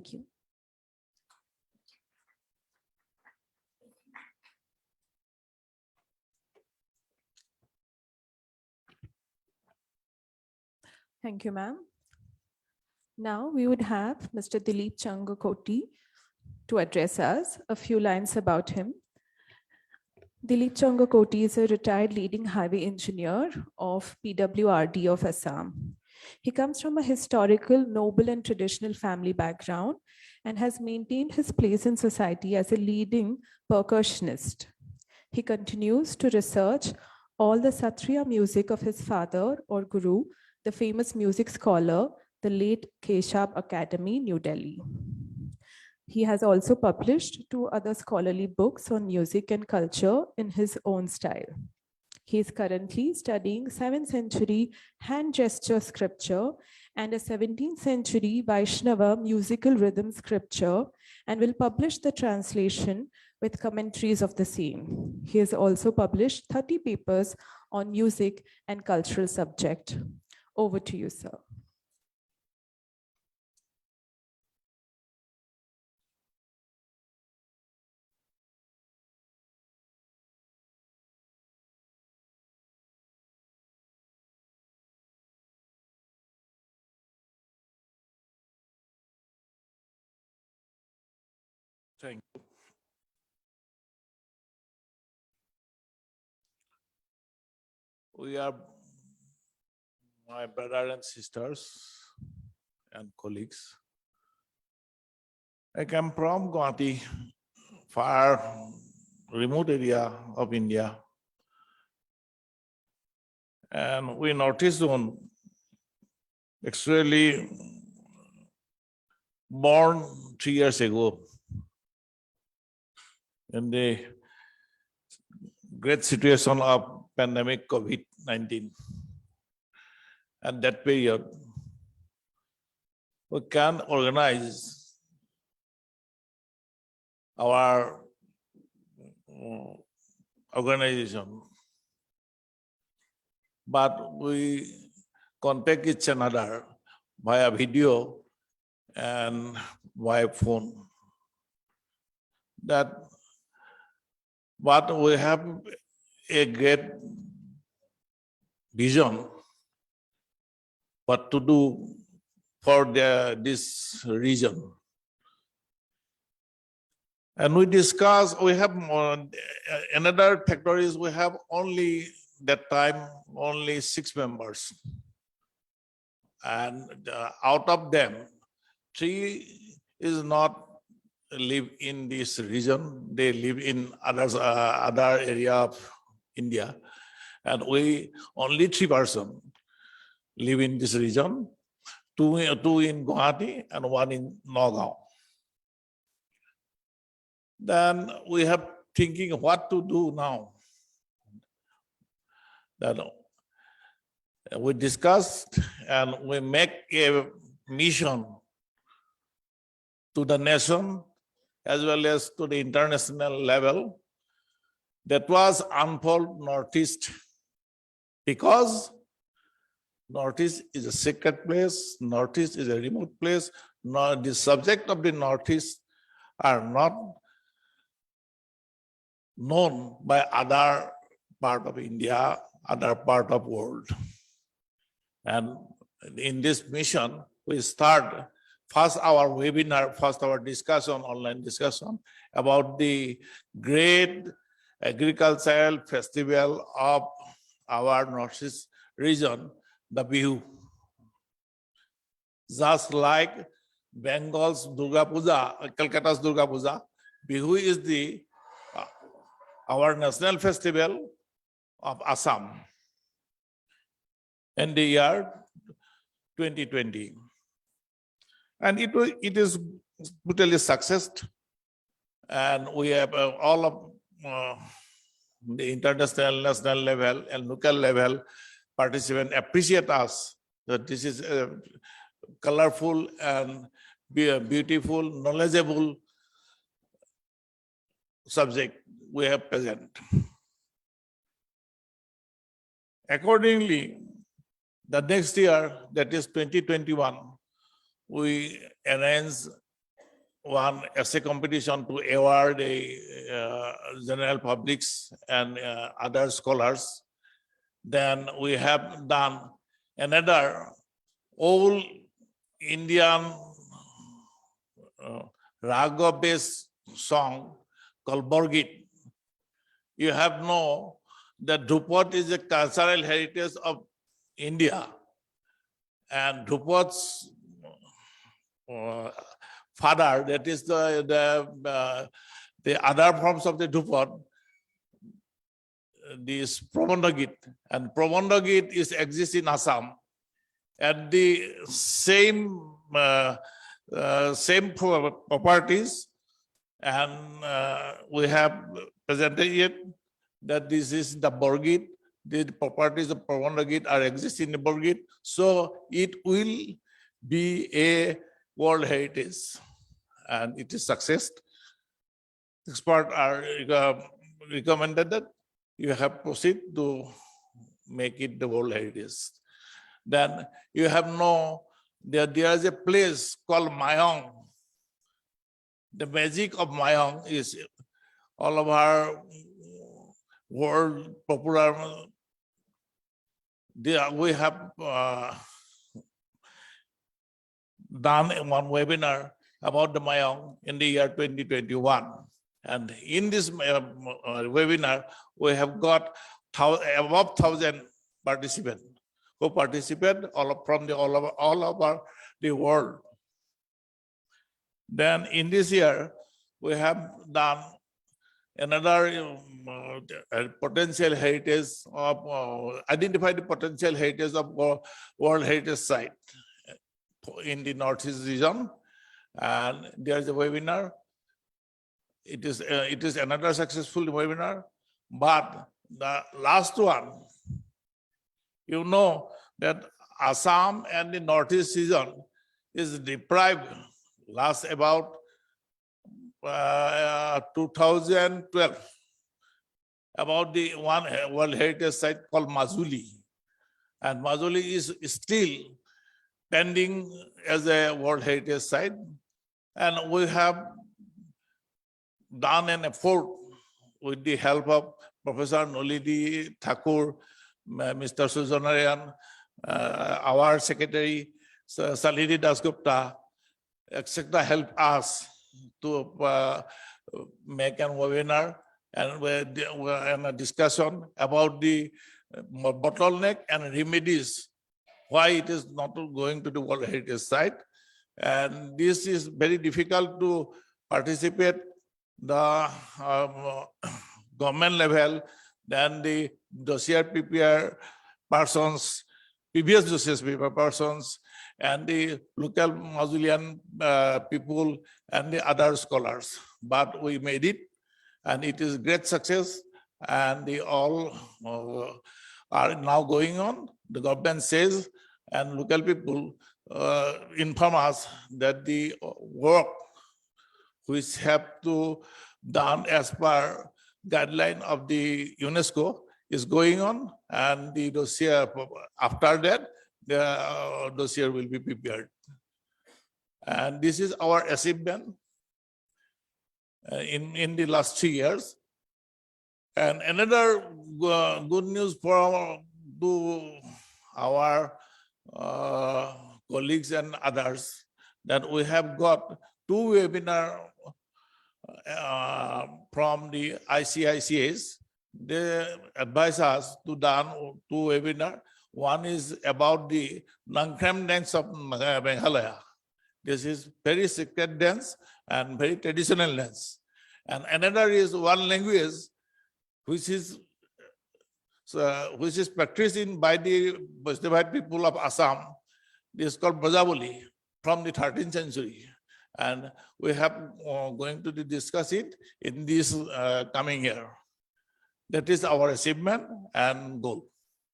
Thank you. Thank you, ma'am. Now we would have Mr. Dilip Changakoti to address us. A few lines about him. Dilip Changakoti is a retired leading highway engineer of PWRD of Assam. He comes from a historical, noble and traditional family background and has maintained his place in society as a leading percussionist. He continues to research all the Satriya music of his father or guru, the famous music scholar, the late Keshab Academy, New Delhi. He has also published 2 other scholarly books on music and culture in his own style. He is currently studying 7th century hand gesture scripture and a 17th century Vaishnava musical rhythm scripture and will publish the translation with commentaries of the same. He has also published 30 papers on music and cultural subject. Over to you, sir. Thank you. We are my brothers and sisters and colleagues. I come from Guwahati, far remote area of India. And we noticed on actually born 3 years ago in the great situation of pandemic COVID-19. At that period, we can organize our organization, but we contact each another via video and via phone. But we have a great vision what to do for this region. And we discuss, we have another factor is we have only that time only 6 members. And out of them, 3 is not live in this region. They live in other area of India. And we only 3 persons live in this region, 2 in Guwahati and 1 in Nagaon. Then we have thinking what to do now. Then we discussed and we make a mission to the nation as well as to the international level that was unfold Northeast, because Northeast is a sacred place, Northeast is a remote place. The subject of the Northeast are not known by other part of India, other part of world. And in this mission, we start first our webinar, first our discussion, online discussion about the great agricultural festival of our Northeast region, the Bihu. Just like Bengal's Durga Puja, Calcutta's Durga Puja, Bihu is our national festival of Assam in the year 2020. And it is totally success. And we have all of the international, national level and local level participants appreciate us that this is a colorful and beautiful, knowledgeable subject we have present. Accordingly, the next year, that is 2021, we arrange one essay competition to award the general publics and other scholars. Then we have done another old Indian raga-based song called Borgit. You have know that Dhupad is a cultural heritage of India, and Dhupat's father, that is the other forms of the Dhupad, this Prabandhagit, and Prabandhagit is exists in Assam, and the same properties, and we have presented it that this is the Borgit. The properties of Prabandhagit are existing in the Borgit, so it will be a World Heritage, and it is success. Experts are recommended that you have proceed to make it the World Heritage. Then you have know that there is a place called Mayong. The magic of Mayong is all of our world popular. We have done one webinar about the Mayong in the year 2021. And in this webinar, we have got above 1,000 participants who participate from all over the world. Then in this year, we have done another potential heritage of identify the potential heritage of World Heritage Site in the Northeast region, and there is a webinar. It is another successful webinar, but the last one, you know that Assam and the Northeast region is deprived last about 2012 about the one World Heritage Site called Majuli, and Majuli is still pending as a World Heritage Site, and we have done an effort with the help of Professor Nolidi Thakur, Mr. Sujanarayan, our secretary, Salini Dasgupta, etc. help us to make a webinar and a discussion about the bottleneck and remedies, why it is not going to the World Heritage Site. And this is very difficult to participate the government level, then the dossier prepare persons, previous dossiers prepare persons, and the local Mausolean people and the other scholars. But we made it, and it is great success, and they all are now going on. The government says, and local people inform us that the work which have to done as per guideline of the UNESCO is going on, and the dossier after that the dossier will be prepared. And this is our achievement in the last 3 years. And another good news for our colleagues and others, that we have got 2 webinars from the ICICAs. They advise us to done 2 webinars. One is about the Nangkrem dance of Meghalaya. This is very sacred dance and very traditional dance. And another is one language which is practiced by the Vaishnava people of Assam. This is called Brajavali from the 13th century. And we have going to discuss it in this coming year. That is our achievement and goal.